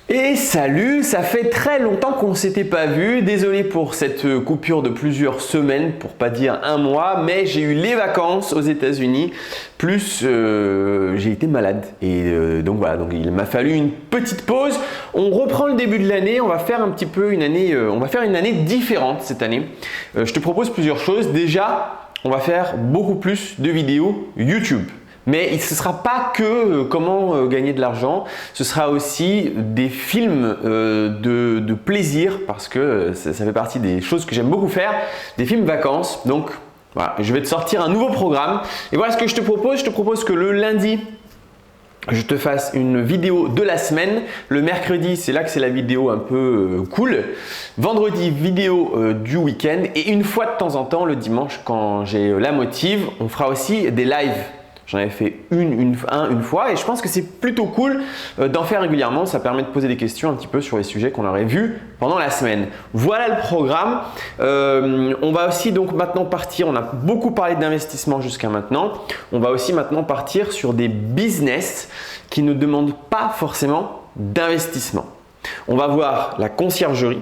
Et salut, ça fait très longtemps qu'on ne s'était pas vu. Désolé pour cette coupure de plusieurs semaines, pour pas dire un mois, mais j'ai eu les vacances aux États-Unis, plus j'ai été malade. Et donc voilà, donc il m'a fallu une petite pause. On reprend le début de l'année, on va faire un petit peu une année, une année différente cette année. Je te propose plusieurs choses. Déjà, on va faire beaucoup plus de vidéos YouTube. Mais ce ne sera pas que comment gagner de l'argent, ce sera aussi des films de plaisir parce que ça fait partie des choses que j'aime beaucoup faire, des films vacances. Donc voilà, je vais te sortir un nouveau programme. Et voilà ce que je te propose. Je te propose que le lundi, je te fasse une vidéo de la semaine. Le mercredi, c'est là que c'est la vidéo un peu cool. Vendredi, vidéo du week-end. Et une fois de temps en temps, le dimanche, quand j'ai la motive, on fera aussi des lives. J'en avais fait une fois et je pense que c'est plutôt cool d'en faire régulièrement. Ça permet de poser des questions un petit peu sur les sujets qu'on aurait vus pendant la semaine. Voilà le programme. On va aussi donc maintenant partir, on a beaucoup parlé d'investissement jusqu'à maintenant. On va aussi maintenant partir sur des business qui ne demandent pas forcément d'investissement. On va voir la conciergerie,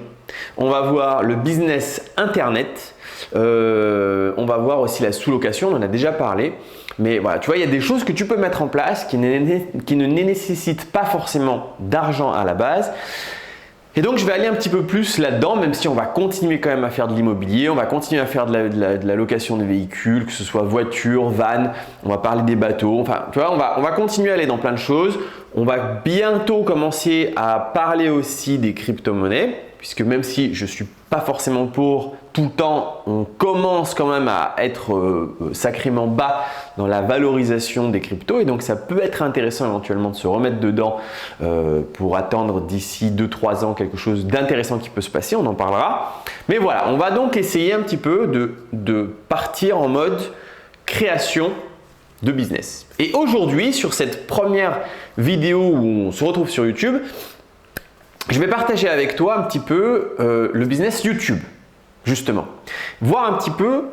on va voir le business internet, on va voir aussi la sous-location, on en a déjà parlé. Mais voilà, tu vois, il y a des choses que tu peux mettre en place qui ne nécessitent pas forcément d'argent à la base. Et donc, je vais aller un petit peu plus là-dedans, même si on va continuer quand même à faire de l'immobilier, on va continuer à faire de la location de véhicules, que ce soit voiture, van, on va parler des bateaux. Enfin, tu vois, on va continuer à aller dans plein de choses. On va bientôt commencer à parler aussi des crypto-monnaies, puisque même si je ne suis pas forcément pour tout le temps, on commence quand même à être sacrément bas dans la valorisation des cryptos et donc ça peut être intéressant éventuellement de se remettre dedans pour attendre d'ici 2-3 ans quelque chose d'intéressant qui peut se passer, on en parlera. Mais voilà, on va donc essayer un petit peu de partir en mode création de business. Et aujourd'hui, sur cette première vidéo où on se retrouve sur YouTube, je vais partager avec toi un petit peu le business YouTube, justement. Voir un petit peu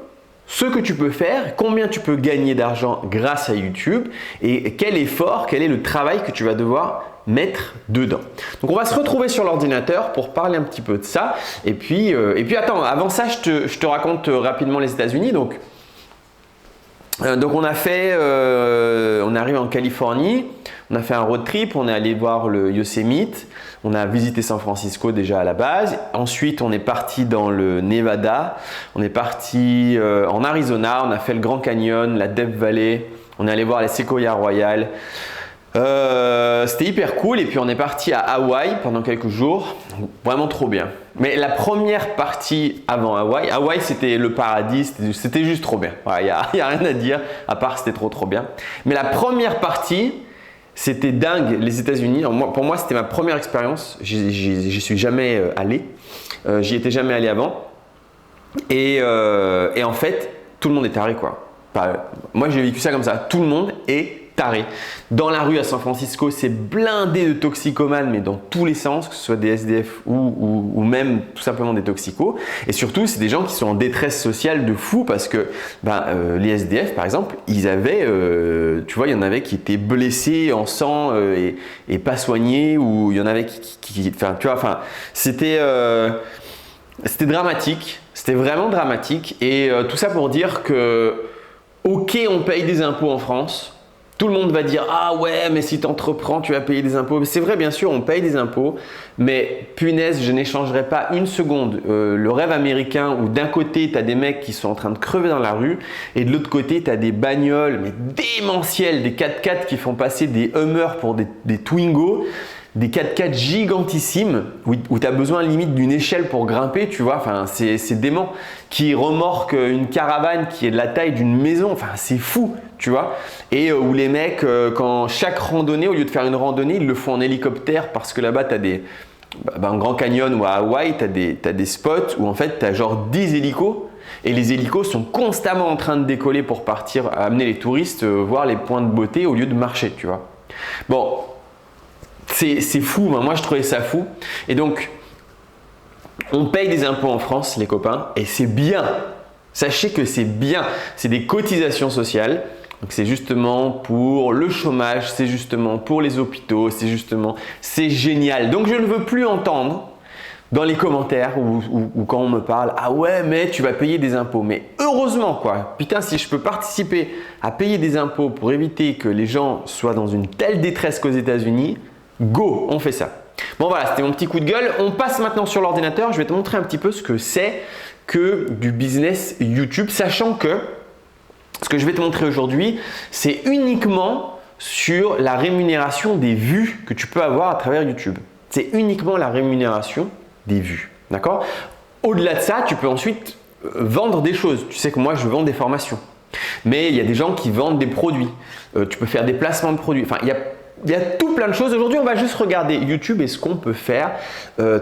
ce que tu peux faire, combien tu peux gagner d'argent grâce à YouTube et quel effort, quel est le travail que tu vas devoir mettre dedans. Donc, on va se retrouver sur l'ordinateur pour parler un petit peu de ça. Et puis attends, avant ça, je te raconte rapidement les États-Unis. Donc, on arrive en Californie, on a fait un road trip, on est allé voir le Yosemite, on a visité San Francisco déjà à la base. Ensuite, on est parti dans le Nevada, on est parti en Arizona, on a fait le Grand Canyon, la Death Valley, on est allé voir les Sequoia Royal. C'était hyper cool et puis on est parti à Hawaï pendant quelques jours, vraiment trop bien. Mais la première partie avant Hawaï c'était le paradis, c'était juste trop bien. Il n'y a rien à dire à part c'était trop bien. Mais la première partie, c'était dingue, les États-Unis. Pour moi, c'était ma première expérience. J'y suis jamais allé. J'y étais jamais allé avant. Et en fait, tout le monde est taré quoi. Moi, j'ai vécu ça comme ça. Tout le monde est taré. Dans la rue à San Francisco, c'est blindé de toxicomanes, mais dans tous les sens, que ce soit des SDF ou même tout simplement des toxicos. Et surtout, c'est des gens qui sont en détresse sociale de fou parce que les SDF, par exemple, ils avaient, tu vois, il y en avait qui étaient blessés en sang et pas soignés, ou il y en avait c'était dramatique. C'était vraiment dramatique. Et tout ça pour dire que, ok, on paye des impôts en France. Tout le monde va dire « Ah ouais, mais si tu entreprends, tu vas payer des impôts. » C'est vrai, bien sûr, on paye des impôts, mais punaise, je n'échangerai pas une seconde le rêve américain où d'un côté, tu as des mecs qui sont en train de crever dans la rue et de l'autre côté, tu as des bagnoles mais démentielles, des 4x4 qui font passer des Hummers pour des Twingo, des 4x4 gigantissimes où tu as besoin limite d'une échelle pour grimper, tu vois, enfin c'est dément, qui remorquent une caravane qui est de la taille d'une maison, enfin c'est fou, tu vois, et où les mecs, quand chaque randonnée, au lieu de faire une randonnée, ils le font en hélicoptère parce que là-bas tu as en Grand Canyon ou à Hawaï, tu as des spots où en fait tu as genre 10 hélicos et les hélicos sont constamment en train de décoller pour partir amener les touristes voir les points de beauté au lieu de marcher, tu vois. Bon, c'est fou, moi je trouvais ça fou. Et donc, on paye des impôts en France, les copains, et c'est bien. Sachez que c'est bien. C'est des cotisations sociales. Donc c'est justement pour le chômage, c'est justement pour les hôpitaux, c'est génial. Donc je ne veux plus entendre dans les commentaires ou quand on me parle « Ah ouais, mais tu vas payer des impôts ». Mais heureusement quoi, putain, si je peux participer à payer des impôts pour éviter que les gens soient dans une telle détresse qu'aux États-Unis, go, on fait ça. Bon voilà, c'était mon petit coup de gueule. On passe maintenant sur l'ordinateur. Je vais te montrer un petit peu ce que c'est que du business YouTube, sachant que ce que je vais te montrer aujourd'hui, c'est uniquement sur la rémunération des vues que tu peux avoir à travers YouTube. C'est uniquement la rémunération des vues. D'accord? Au-delà de ça, tu peux ensuite vendre des choses. Tu sais que moi, je vends des formations. Mais il y a des gens qui vendent des produits. Tu peux faire des placements de produits. Enfin, il y a tout plein de choses. Aujourd'hui, on va juste regarder YouTube et ce qu'on peut faire.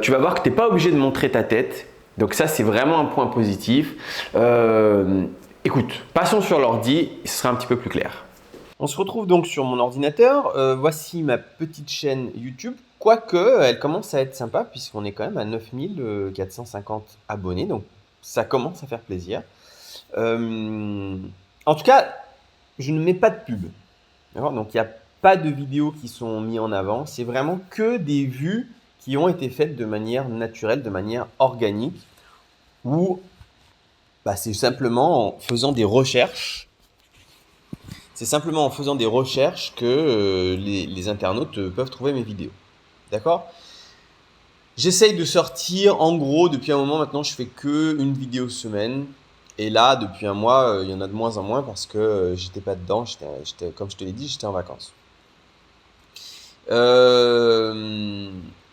Tu vas voir que tu n'es pas obligé de montrer ta tête. Donc ça, c'est vraiment un point positif. Écoute, passons sur l'ordi, ce sera un petit peu plus clair. On se retrouve donc sur mon ordinateur. Voici ma petite chaîne YouTube. Quoique, elle commence à être sympa puisqu'on est quand même à 9450 abonnés. Donc, ça commence à faire plaisir. En tout cas, je ne mets pas de pub. Donc, il n'y a pas de vidéos qui sont mises en avant. C'est vraiment que des vues qui ont été faites de manière naturelle, de manière organique. Ou c'est simplement en faisant des recherches. C'est simplement en faisant des recherches que les internautes peuvent trouver mes vidéos. D'accord? J'essaye de sortir, en gros, depuis un moment maintenant, je fais que une vidéo semaine. Et là, depuis un mois, il y en a de moins en moins parce que j'étais pas dedans. Comme je te l'ai dit, j'étais en vacances.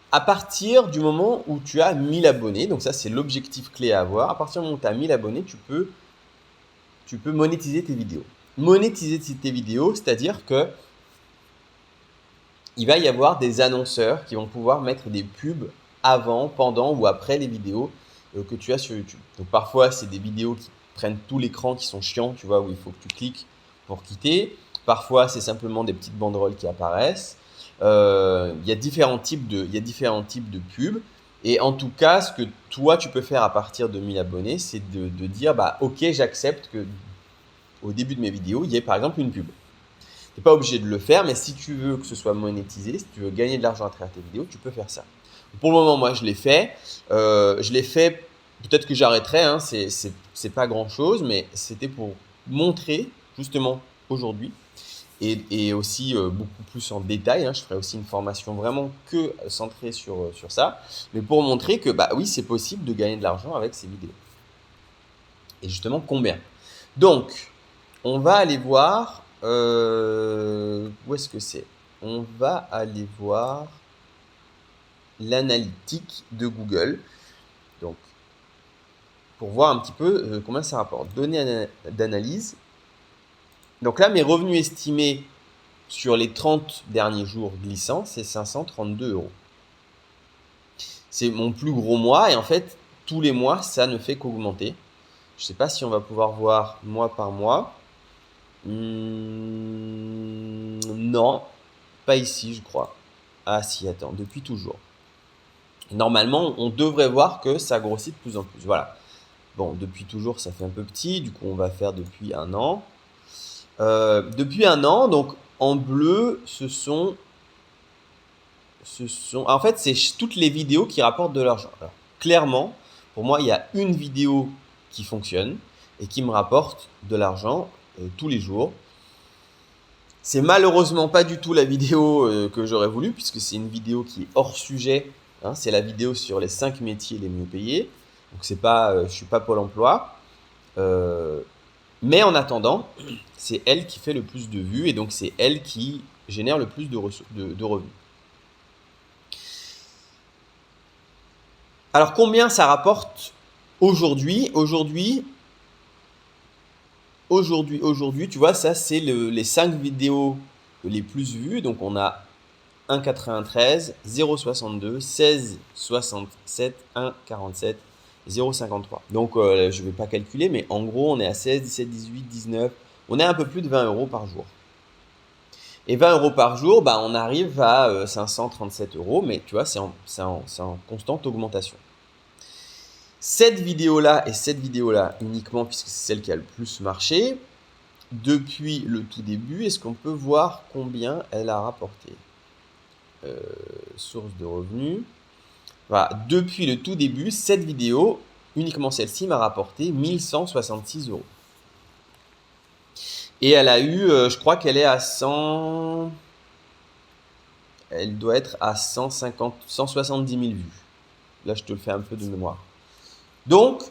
À partir du moment où tu as 1000 abonnés, donc ça c'est l'objectif clé à avoir, à partir du moment où tu as 1000 abonnés, tu peux monétiser tes vidéos. Monétiser tes vidéos, c'est-à-dire que il va y avoir des annonceurs qui vont pouvoir mettre des pubs avant, pendant ou après les vidéos que tu as sur YouTube. Donc parfois, c'est des vidéos qui prennent tout l'écran, qui sont chiants, tu vois, où il faut que tu cliques pour quitter. Parfois, c'est simplement des petites banderoles qui apparaissent. Il y a différents types de pubs. Et en tout cas, ce que toi, tu peux faire à partir de 1000 abonnés, c'est de dire, ok, j'accepte que au début de mes vidéos, il y ait par exemple une pub. Tu n'es pas obligé de le faire, mais si tu veux que ce soit monétisé, si tu veux gagner de l'argent à travers tes vidéos, tu peux faire ça. Pour le moment, moi, je l'ai fait. Peut-être que j'arrêterai, hein, c'est pas grand-chose, mais c'était pour montrer justement aujourd'hui et aussi beaucoup plus en détail. Hein, je ferai aussi une formation vraiment que centrée sur ça, mais pour montrer que oui, c'est possible de gagner de l'argent avec ces vidéos. Et justement, combien? Donc, on va aller voir, où est-ce que c'est? On va aller voir l'analytique de Google. Donc, pour voir un petit peu combien ça rapporte. Données d'analyse. Donc là, mes revenus estimés sur les 30 derniers jours glissants, c'est 532 €. C'est mon plus gros mois et en fait, tous les mois, ça ne fait qu'augmenter. Je ne sais pas si on va pouvoir voir mois par mois. Non, pas ici, je crois. Ah si, attends, depuis toujours. Normalement, on devrait voir que ça grossit de plus en plus. Voilà. Bon, depuis toujours, ça fait un peu petit. Du coup, on va faire depuis un an. Depuis un an, donc en bleu, en fait, c'est toutes les vidéos qui rapportent de l'argent. Alors, clairement, pour moi, il y a une vidéo qui fonctionne et qui me rapporte de l'argent tous les jours. C'est malheureusement pas du tout la vidéo que j'aurais voulu puisque c'est une vidéo qui est hors sujet. Hein, c'est la vidéo sur les 5 métiers les mieux payés. Donc c'est pas, je suis pas Pôle emploi. Mais en attendant, c'est elle qui fait le plus de vues et donc c'est elle qui génère le plus de revenus. Alors combien ça rapporte aujourd'hui? Aujourd'hui, tu vois, ça c'est les 5 vidéos les plus vues. Donc on a 1,93, 0,62, 16,67, 1,47, 0,53. Donc je ne vais pas calculer, mais en gros on est à 16, 17, 18, 19. On est à un peu plus de 20 € par jour. Et 20 € par jour, on arrive à 537 €, mais tu vois, c'est en constante augmentation. Cette vidéo-là et cette vidéo-là uniquement, puisque c'est celle qui a le plus marché, depuis le tout début, est-ce qu'on peut voir combien elle a rapporté? Source de revenus. Voilà, depuis le tout début, cette vidéo, uniquement celle-ci, m'a rapporté 1166 €. Et elle a eu, je crois qu'elle est à 100... Elle doit être à 170 000 vues. Là, je te le fais un peu de mémoire. Donc,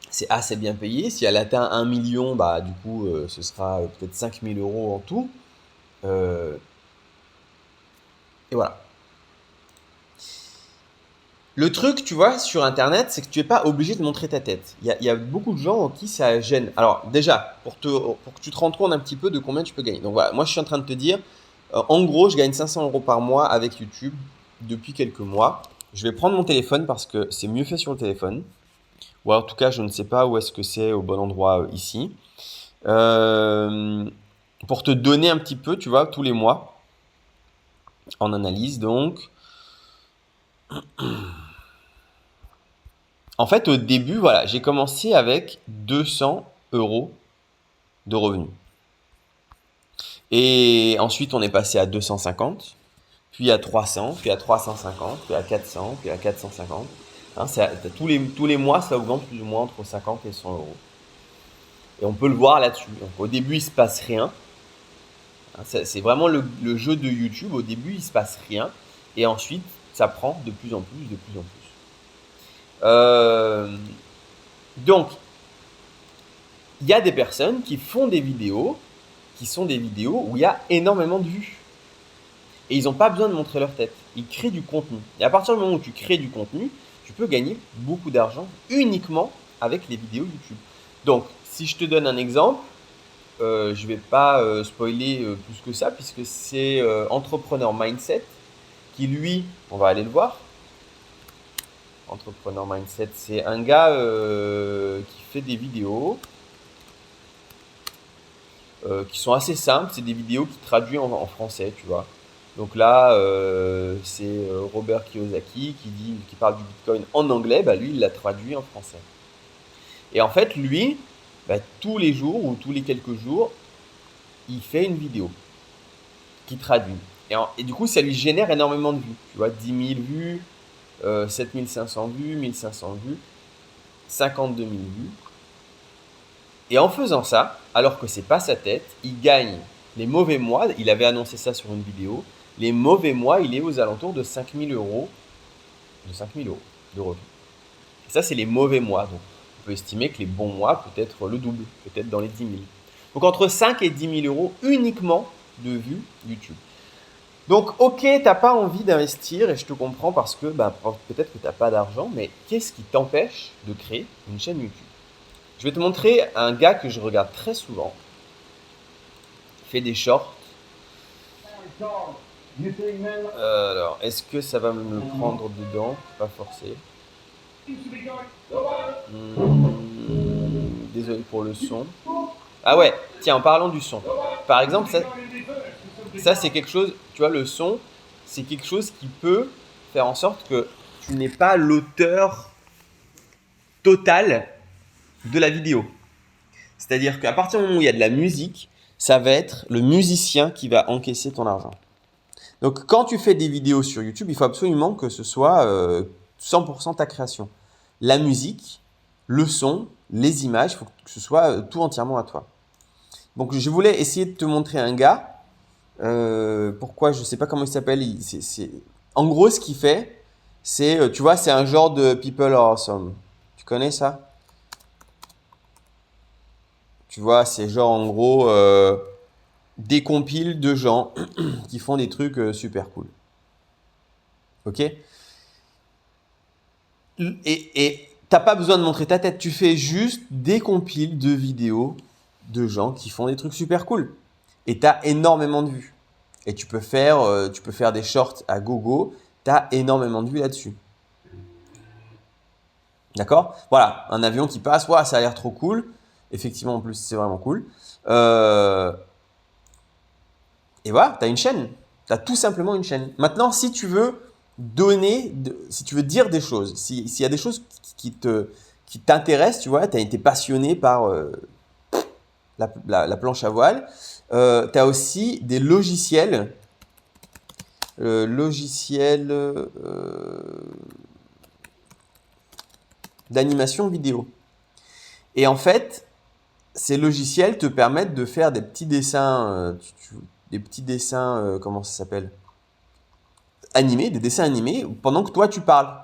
c'est assez bien payé. Si elle atteint 1 million, bah, du coup, ce sera peut-être 5 000 € en tout. Et voilà. Le truc, tu vois, sur Internet, c'est que tu n'es pas obligé de montrer ta tête. Il y a beaucoup de gens en qui ça gêne. Alors déjà, pour que tu te rendes compte un petit peu de combien tu peux gagner. Donc voilà, moi je suis en train de te dire, en gros, je gagne 500 € par mois avec YouTube depuis quelques mois. Je vais prendre mon téléphone parce que c'est mieux fait sur le téléphone. Ou en tout cas, je ne sais pas où est-ce que c'est au bon endroit ici. Pour te donner un petit peu, tu vois, tous les mois en analyse. Donc, en fait, au début, voilà, j'ai commencé avec 200 € de revenus. Et ensuite, on est passé à 250, puis à 300, puis à 350, puis à 400, puis à 450. Hein, tous les mois, ça augmente plus ou moins entre 50 et 100 €. Et on peut le voir là-dessus. Donc, au début, il ne se passe rien. Hein, c'est vraiment le jeu de YouTube. Au début, il ne se passe rien. Et ensuite, ça prend de plus en plus, de plus en plus. Donc, il y a des personnes qui font des vidéos qui sont des vidéos où il y a énormément de vues. Et ils n'ont pas besoin de montrer leur tête. Ils créent du contenu. Et à partir du moment où tu crées du contenu, tu peux gagner beaucoup d'argent uniquement avec les vidéos YouTube. Donc, si je te donne un exemple, je ne vais pas spoiler plus que ça, puisque c'est Entrepreneur Mindset qui, lui, on va aller le voir. Entrepreneur Mindset, c'est un gars qui fait des vidéos qui sont assez simples. C'est des vidéos qui traduisent en français, tu vois. Donc là, c'est Robert Kiyosaki qui parle du Bitcoin en anglais. Bah, lui, il l'a traduit en français. Et en fait, lui, bah, tous les jours ou tous les quelques jours, il fait une vidéo qui traduit. Et du coup, ça lui génère énormément de vues. Tu vois, 10 000 vues, 7 500 vues, 1 500 vues, 52 000 vues. Et en faisant ça, alors que c'est pas sa tête, il gagne les mauvais mois. Il avait annoncé ça sur une vidéo. Les mauvais mois, il est aux alentours de 5 000 € de revenus. Et ça, c'est les mauvais mois. Donc, on peut estimer que les bons mois, peut-être le double, peut-être dans les 10 000. Donc, entre 5 et 10 000 € uniquement de vues YouTube. Donc, ok, tu n'as pas envie d'investir et je te comprends parce que peut-être que tu n'as pas d'argent, mais qu'est-ce qui t'empêche de créer une chaîne YouTube? Je vais te montrer un gars que je regarde très souvent. Il fait des shorts. Alors, est-ce que ça va me le prendre dedans? Pas forcé. Désolé pour le son. Ah ouais, tiens, en parlant du son. Par exemple, ça c'est quelque chose, tu vois, le son, c'est quelque chose qui peut faire en sorte que tu n'es pas l'auteur total de la vidéo. C'est-à-dire qu'à partir du moment où il y a de la musique, ça va être le musicien qui va encaisser ton argent. Donc, quand tu fais des vidéos sur YouTube, il faut absolument que ce soit 100% ta création. La musique, le son, les images, il faut que ce soit tout entièrement à toi. Donc, je voulais essayer de te montrer un gars. Pourquoi? Je ne sais pas comment il s'appelle. En gros, ce qu'il fait, c'est, tu vois, c'est un genre de People Are Awesome. Tu connais ça? Tu vois, c'est genre en gros des compiles de gens qui font des trucs super cool. Ok? Et t'as pas besoin de montrer ta tête, tu fais juste des compiles de vidéos de gens qui font des trucs super cool. Et tu as énormément de vues. Et tu peux faire des shorts à gogo, tu as énormément de vues là-dessus. D'accord? Voilà, un avion qui passe, ouais, ça a l'air trop cool. Effectivement, en plus, c'est vraiment cool. Et voilà, tu as une chaîne. Tu as tout simplement une chaîne. Maintenant, si tu veux si tu veux dire des choses, s'il y a des choses qui t'intéressent, tu vois, tu as été passionné par la planche à voile. Tu as aussi des logiciels. D'animation vidéo. Et en fait, ces logiciels te permettent de faire des petits dessins, comment ça s'appelle? Animés, des dessins animés, pendant que toi tu parles.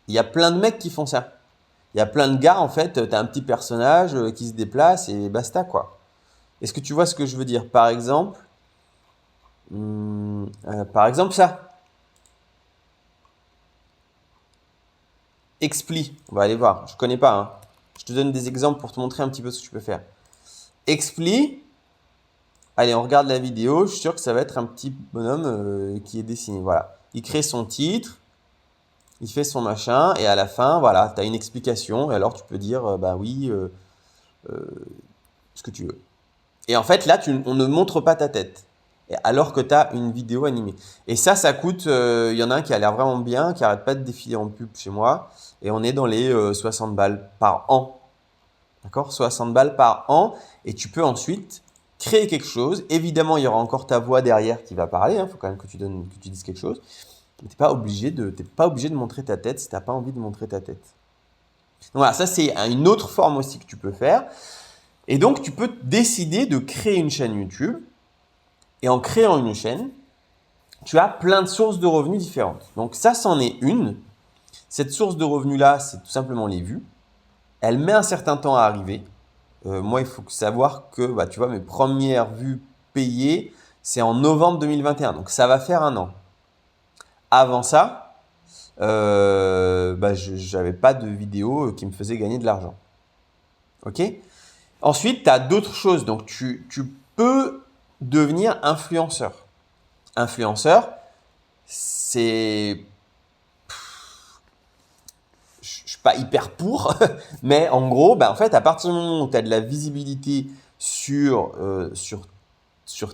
Il y a plein de mecs qui font ça. Il y a plein de gars, en fait, tu as un petit personnage qui se déplace et basta, quoi. Est-ce que tu vois ce que je veux dire? Par exemple, ça. Expli, on va aller voir. Je connais pas, hein. Je te donne des exemples pour te montrer un petit peu ce que tu peux faire. Expli, allez, on regarde la vidéo. Je suis sûr que ça va être un petit bonhomme qui est dessiné. Voilà. Il crée son titre, il fait son machin, et à la fin, voilà, tu as une explication. Et alors, tu peux dire, bah oui, ce que tu veux. Et en fait, là, on ne montre pas ta tête. Alors que tu as une vidéo animée. Et ça coûte, il y en a un qui a l'air vraiment bien, qui n'arrête pas de défiler en pub chez moi. Et on est dans les 60 balles par an. D'accord? 60 balles par an. Et tu peux ensuite créer quelque chose. Évidemment, il y aura encore ta voix derrière qui va parler. Il faut quand même que tu dises quelque chose. Mais tu n'es pas obligé de montrer ta tête si tu n'as pas envie de montrer ta tête. Donc voilà, ça c'est une autre forme aussi que tu peux faire. Et donc, tu peux décider de créer une chaîne YouTube. Et en créant une chaîne, tu as plein de sources de revenus différentes. Donc ça, c'en est une. Cette source de revenus-là, c'est tout simplement les vues. Elle met un certain temps à arriver. Moi, il faut savoir que, tu vois, mes premières vues payées, c'est en novembre 2021. Donc ça va faire un an. Avant ça, je n'avais pas de vidéo qui me faisait gagner de l'argent. Ok? Ensuite, tu as d'autres choses. Donc tu peux devenir influenceur. Influenceur, c'est... Je ne suis pas hyper pour, mais en gros, en fait, à partir du moment où tu as de la visibilité sur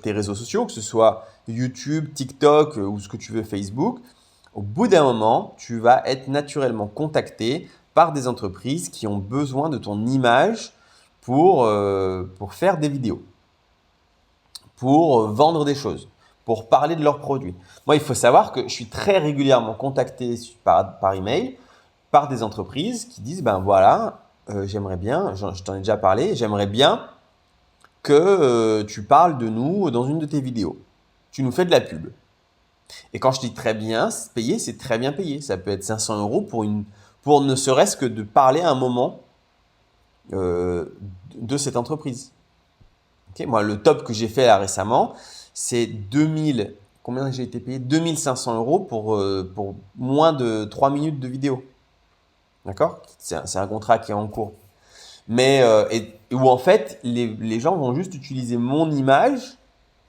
tes réseaux sociaux, que ce soit YouTube, TikTok ou ce que tu veux, Facebook, au bout d'un moment, tu vas être naturellement contacté par des entreprises qui ont besoin de ton image pour faire des vidéos, pour vendre des choses, pour parler de leurs produits. Moi, il faut savoir que je suis très régulièrement contacté par email par des entreprises qui disent, j'aimerais bien, je t'en ai déjà parlé, j'aimerais bien que tu parles de nous dans une de tes vidéos. Tu nous fais de la pub. Et quand je dis très bien payé, c'est très bien payé. Ça peut être 500 € pour ne serait-ce que de parler un moment de cette entreprise. Okay, moi, le top que j'ai fait là récemment, c'est 2000. Combien j'ai été payé? 2500 € pour moins de 3 minutes de vidéo. D'accord? C'est un contrat qui est en cours. Mais où en fait, les gens vont juste utiliser mon image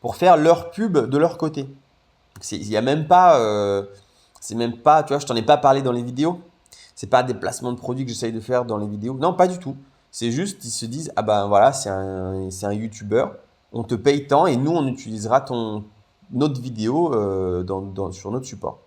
pour faire leur pub de leur côté. Il y a même pas, c'est même pas, tu vois, je t'en ai pas parlé dans les vidéos. C'est pas des placements de produits que j'essaye de faire dans les vidéos. Non, pas du tout. C'est juste, ils se disent, voilà, c'est un YouTuber, on te paye tant et nous, on utilisera notre vidéo sur notre support.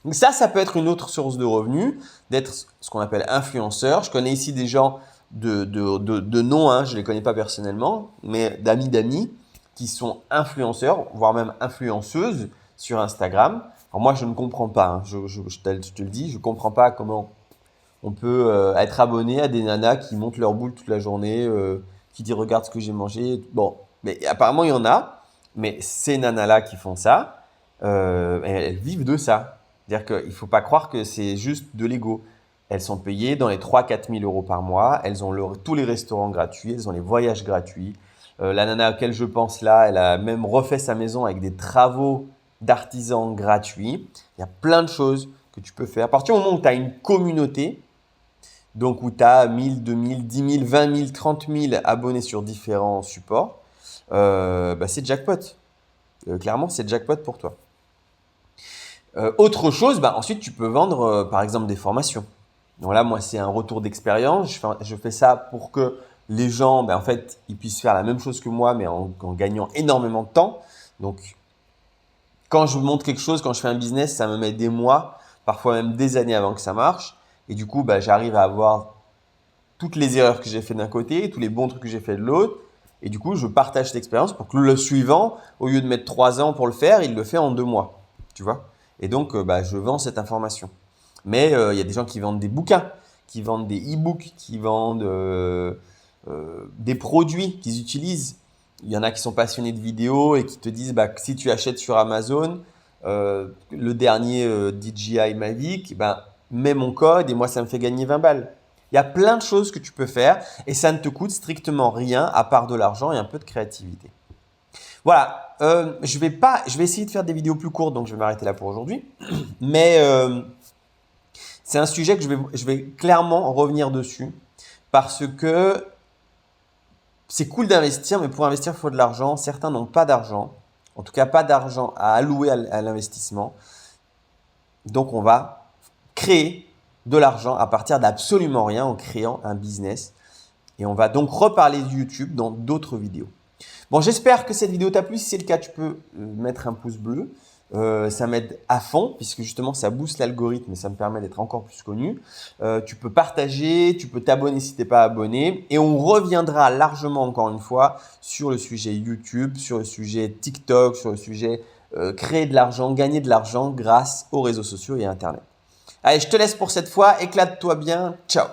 Donc ça peut être une autre source de revenus, d'être ce qu'on appelle influenceur. Je connais ici des gens de nom, hein, je ne les connais pas personnellement, mais d'amis qui sont influenceurs, voire même influenceuses sur Instagram. Alors moi, je ne comprends pas, hein, je te le dis, je ne comprends pas comment on peut être abonné à des nanas qui montent leur boule toute la journée, qui disent regarde ce que j'ai mangé. Bon, mais apparemment il y en a, mais ces nanas-là qui font ça, elles vivent de ça. C'est-à-dire qu'il ne faut pas croire que c'est juste de l'ego. Elles sont payées dans les 3-4 000 € par mois, elles ont tous les restaurants gratuits, elles ont les voyages gratuits. La nana à laquelle je pense là, elle a même refait sa maison avec des travaux d'artisans gratuits. Il y a plein de choses que tu peux faire. À partir du moment où tu as une communauté, donc où tu as 1000, 2000, 10 000, 20 000, 30 000 abonnés sur différents supports, c'est jackpot. Clairement, c'est jackpot pour toi. Autre chose, ensuite tu peux vendre par exemple des formations. Donc là, moi, c'est un retour d'expérience. Je fais ça pour que les gens, en fait, ils puissent faire la même chose que moi, mais en gagnant énormément de temps. Donc, quand je montre quelque chose, quand je fais un business, ça me met des mois, parfois même des années avant que ça marche. Et du coup, j'arrive à avoir toutes les erreurs que j'ai fait d'un côté, tous les bons trucs que j'ai fait de l'autre. Et du coup, je partage cette expérience pour que le suivant, au lieu de mettre 3 ans pour le faire, il le fait en 2 mois. Tu vois? Et donc, je vends cette information. Mais il y a des gens qui vendent des bouquins, qui vendent des e-books, qui vendent des produits qu'ils utilisent. Il y en a qui sont passionnés de vidéos et qui te disent que si tu achètes sur Amazon, le dernier DJI Mavic, mets mon code et moi, ça me fait gagner 20 balles. Il y a plein de choses que tu peux faire et ça ne te coûte strictement rien à part de l'argent et un peu de créativité. Voilà, je vais essayer de faire des vidéos plus courtes, donc je vais m'arrêter là pour aujourd'hui. Mais c'est un sujet que je vais clairement revenir dessus parce que c'est cool d'investir, mais pour investir, il faut de l'argent. Certains n'ont pas d'argent, en tout cas pas d'argent à allouer à l'investissement. Donc, on va créer de l'argent à partir d'absolument rien en créant un business. Et on va donc reparler de YouTube dans d'autres vidéos. Bon, j'espère que cette vidéo t'a plu. Si c'est le cas, tu peux mettre un pouce bleu. Ça m'aide à fond puisque justement ça booste l'algorithme et ça me permet d'être encore plus connu. Tu peux partager, tu peux t'abonner si tu n'es pas abonné et on reviendra largement encore une fois sur le sujet YouTube, sur le sujet TikTok, sur le sujet créer de l'argent, gagner de l'argent grâce aux réseaux sociaux et à Internet. Allez, je te laisse pour cette fois. Éclate-toi bien. Ciao.